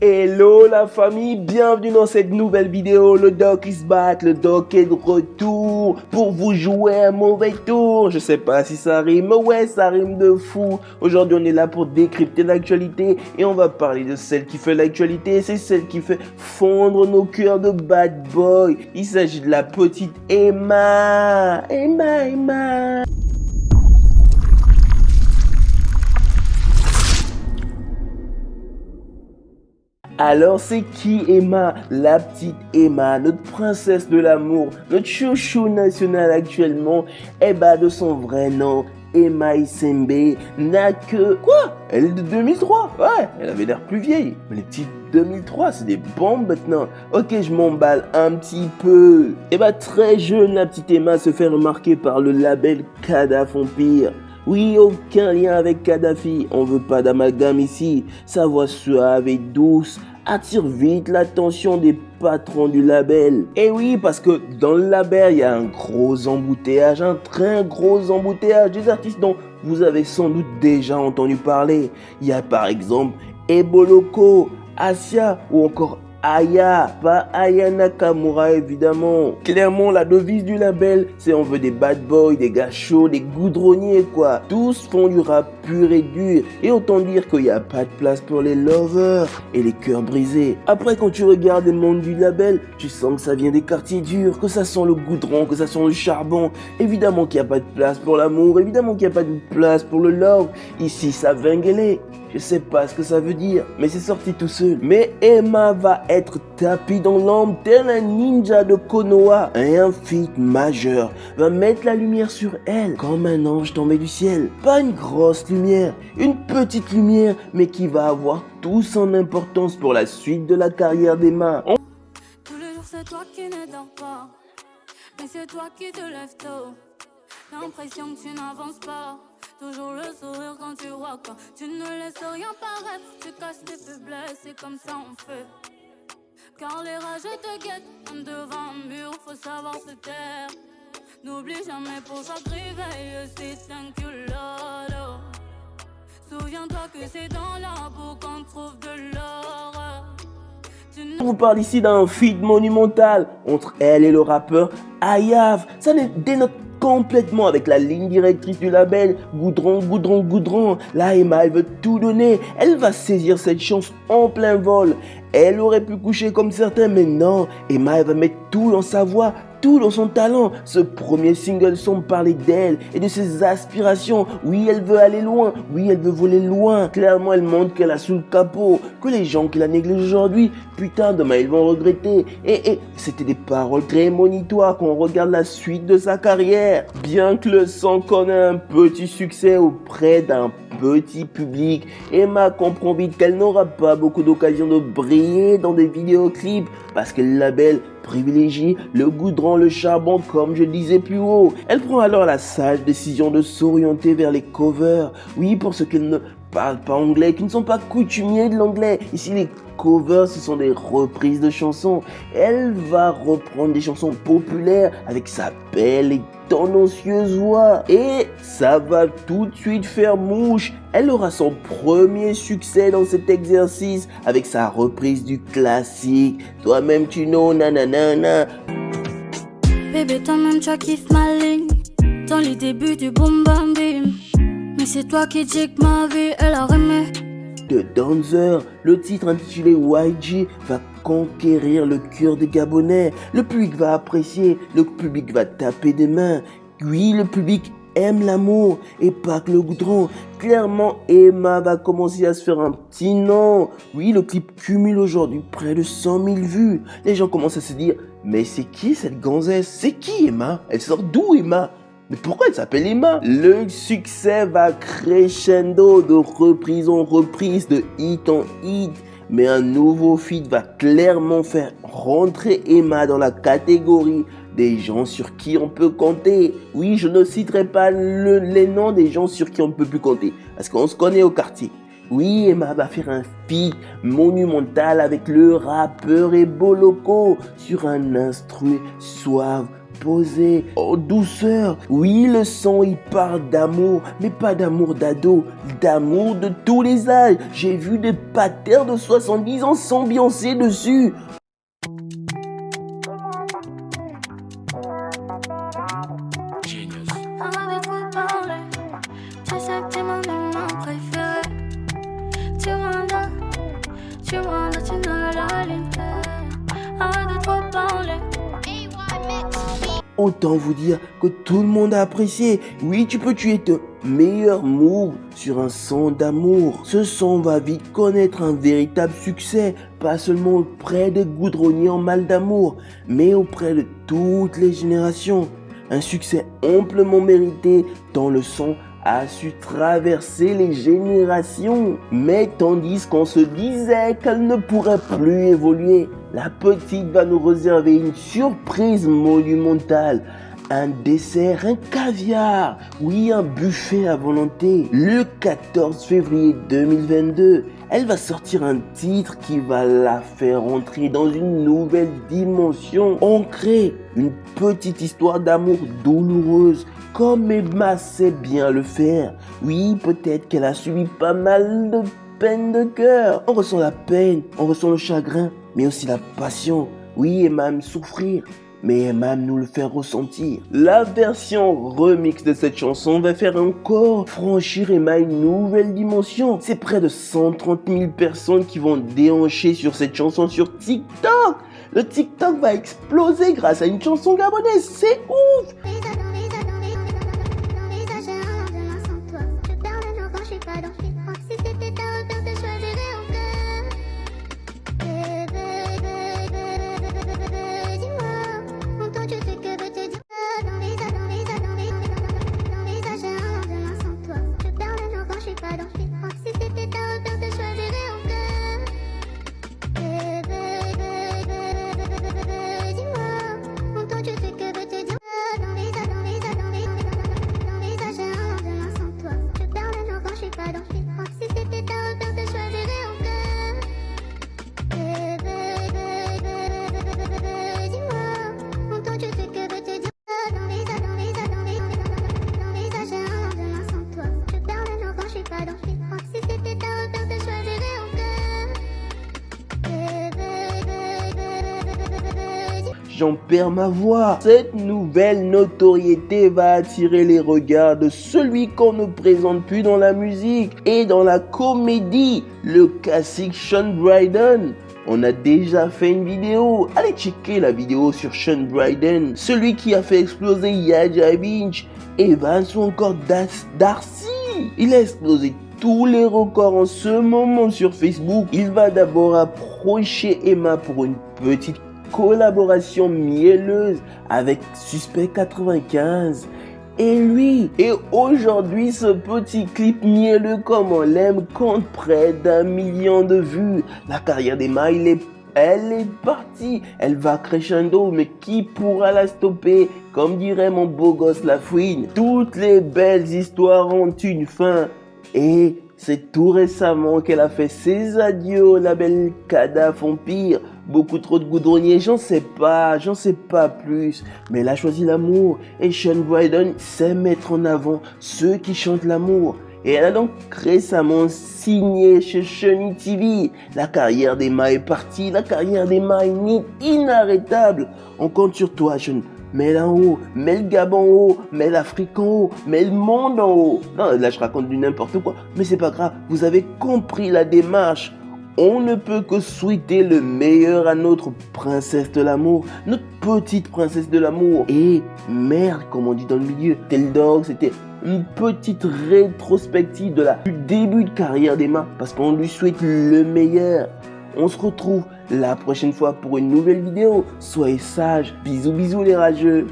Hello la famille, bienvenue dans cette nouvelle vidéo. Le doc is back, le doc est de retour pour vous jouer un mauvais tour. Je sais pas si ça rime, mais ouais, ça rime de fou. Aujourd'hui on est là pour décrypter l'actualité et on va parler de celle qui fait l'actualité. C'est celle qui fait fondre nos cœurs de bad boy. Il s'agit de la petite Emma. Emma. Alors c'est qui Emma? La petite Emma, notre princesse de l'amour, notre chouchou national actuellement. Eh bah de son vrai nom, Emma Isembe n'a que... Quoi? Elle est de 2003? Ouais, elle avait l'air plus vieille. Mais les petites 2003, c'est des bombes maintenant. Ok, je m'emballe un petit peu. Eh bah très jeune, la petite Emma se fait remarquer par le label Kadhafi Empire. Oui, aucun lien avec Kadhafi, on veut pas d'amalgame ici. Sa voix suave et douce attire vite l'attention des patrons du label. Et oui, parce que dans le label, il y a un gros embouteillage, un très gros embouteillage des artistes dont vous avez sans doute déjà entendu parler. Il y a par exemple Eboloko, Asia ou encore Aya, pas Aya Nakamura évidemment. Clairement la devise du label, c'est on veut des bad boys, des gars chauds, des goudronniers quoi. Tous font du rap pur et dur. Et autant dire qu'il n'y a pas de place pour les lovers et les cœurs brisés. Après quand tu regardes le monde du label, tu sens que ça vient des quartiers durs, que ça sent le goudron, que ça sent le charbon. Évidemment qu'il n'y a pas de place pour l'amour, évidemment qu'il n'y a pas de place pour le love. Ici ça vinguelé. Je sais pas ce que ça veut dire, mais c'est sorti tout seul. Mais Emma va être tapie dans l'ombre tel un ninja de Konoha. Et un feat majeur va mettre la lumière sur elle comme un ange tombé du ciel. Pas une grosse lumière, une petite lumière, mais qui va avoir tout son importance pour la suite de la carrière d'Emma. Tous les jours c'est toi qui ne dors pas, mais c'est toi qui te lèves tôt. L'impression que tu n'avances pas. Toujours le sourire quand tu vois quand tu ne laisses rien paraître. Tu caches tes faiblesses, c'est comme ça on fait. Car les rageux te guettent comme devant un mur, faut savoir se taire. N'oublie jamais pour chaque réveil, c'est un culot. Souviens-toi que c'est dans la peau qu'on trouve de l'or. On vous parle ici d'un feat monumental entre elle et le rappeur Ayav. Ça dénote complètement avec la ligne directrice du label. Goudron. Là, Emma, elle veut tout donner. Elle va saisir cette chance en plein vol. Elle aurait pu coucher comme certains, mais non. Emma, elle va mettre tout dans sa voix, tout dans son talent. Ce premier single semble parler d'elle et de ses aspirations. Oui, elle veut aller loin. Oui, elle veut voler loin. Clairement, elle montre qu'elle a sous le capot. Que les gens qui la négligent aujourd'hui, putain, demain, ils vont regretter. Et c'était des paroles très monitoires quand on regarde la suite de sa carrière. Bien que le son connaît un petit succès auprès d'un petit public, Emma comprend vite qu'elle n'aura pas beaucoup d'occasions de briller dans des vidéoclips parce que le label privilégie le goudron, le charbon comme je disais plus haut. Elle prend alors la sage décision de s'orienter vers les covers. Oui, pour ceux qui ne parlent pas anglais, qui ne sont pas coutumiers de l'anglais. Ici les covers, ce sont des reprises de chansons. Elle va reprendre des chansons populaires avec sa belle et tendancieuse voix. Et ça va tout de suite faire mouche. Elle aura son premier succès dans cet exercice avec sa reprise du classique Toi-même tu know nanana. Bébé, toi-même tu kiffes ma ligne dans les débuts du boom bam bim. Mais c'est toi qui dis que ma vie elle a aimé. De Dancer, le titre intitulé YG va conquérir le cœur des Gabonais. Le public va apprécier, le public va taper des mains. Oui, le public aime l'amour et pas que le goudron. Clairement, Emma va commencer à se faire un petit nom. Oui, le clip cumule aujourd'hui près de 100 000 vues. Les gens commencent à se dire, mais c'est qui cette gonzesse? C'est qui Emma? Elle sort d'où Emma? Mais pourquoi elle s'appelle Emma? Le succès va crescendo de reprise en reprise, de hit en hit. Mais un nouveau feat va clairement faire rentrer Emma dans la catégorie des gens sur qui on peut compter. Oui, je ne citerai pas les noms des gens sur qui on ne peut plus compter, parce qu'on se connaît au quartier. Oui, Emma va faire un feat monumental avec le rappeur Eboloko sur un instru suave, posé, en douceur. Oui, le son, il parle d'amour, mais pas d'amour d'ado, d'amour de tous les âges. J'ai vu des patères de 70 ans s'ambiancer dessus. Autant vous dire que tout le monde a apprécié. Oui, tu peux tuer ton meilleur move sur un son d'amour. Ce son va vite connaître un véritable succès, pas seulement auprès des goudronniers en mal d'amour, mais auprès de toutes les générations. Un succès amplement mérité tant le son a su traverser les générations. Mais tandis qu'on se disait qu'elle ne pourrait plus évoluer, la petite va nous réserver une surprise monumentale. Un dessert, un caviar, oui, un buffet à volonté. Le 14 février 2022, elle va sortir un titre qui va la faire entrer dans une nouvelle dimension. Ancrée, une petite histoire d'amour douloureuse, comme Emma sait bien le faire. Oui, peut-être qu'elle a subi pas mal de peine de cœur. On ressent la peine, on ressent le chagrin, mais aussi la passion. Oui, Emma aime souffrir, mais Emma aime nous le faire ressentir. La version remix de cette chanson va faire encore franchir Emma une nouvelle dimension. C'est près de 130 000 personnes qui vont déhancher sur cette chanson sur TikTok. Le TikTok va exploser grâce à une chanson gabonaise, c'est ouf! J'en perds ma voix. Cette nouvelle notoriété va attirer les regards de celui qu'on ne présente plus dans la musique et dans la comédie, le classique Sean Bryden. On a déjà fait une vidéo, allez checker la vidéo sur Sean Bryden, celui qui a fait exploser Yaya Vinch, Evans ou encore Darcy. Il a explosé tous les records en ce moment sur Facebook. Il va d'abord approcher Emma pour une petite collaboration mielleuse avec Suspect 95 et lui. Et aujourd'hui, ce petit clip mielleux comme on l'aime compte près d'1 million de vues. La carrière d'Emma, elle est partie. Elle va crescendo, mais qui pourra la stopper? Comme dirait mon beau gosse Lafouine, toutes les belles histoires ont une fin. Et c'est tout récemment qu'elle a fait ses adieux au label Kadaf Empire. Beaucoup trop de goudronniers, j'en sais pas plus. Mais elle a choisi l'amour et Sean Bryden sait mettre en avant ceux qui chantent l'amour. Et elle a donc récemment signé chez Shiny TV. La carrière d'Emma est partie, la carrière d'Emma est inarrêtable. On compte sur toi, Sean. Mets-la en haut, mets le Gabon en haut, mets l'Afrique en haut, mets le monde en haut. Non, là je raconte du n'importe quoi, mais c'est pas grave, vous avez compris la démarche. On ne peut que souhaiter le meilleur à notre princesse de l'amour, notre petite princesse de l'amour. Et merde, comme on dit dans le milieu, Tel Dog, c'était une petite rétrospective du début de carrière d'Emma, parce qu'on lui souhaite le meilleur. On se retrouve la prochaine fois pour une nouvelle vidéo. Soyez sages. Bisous bisous les rageux.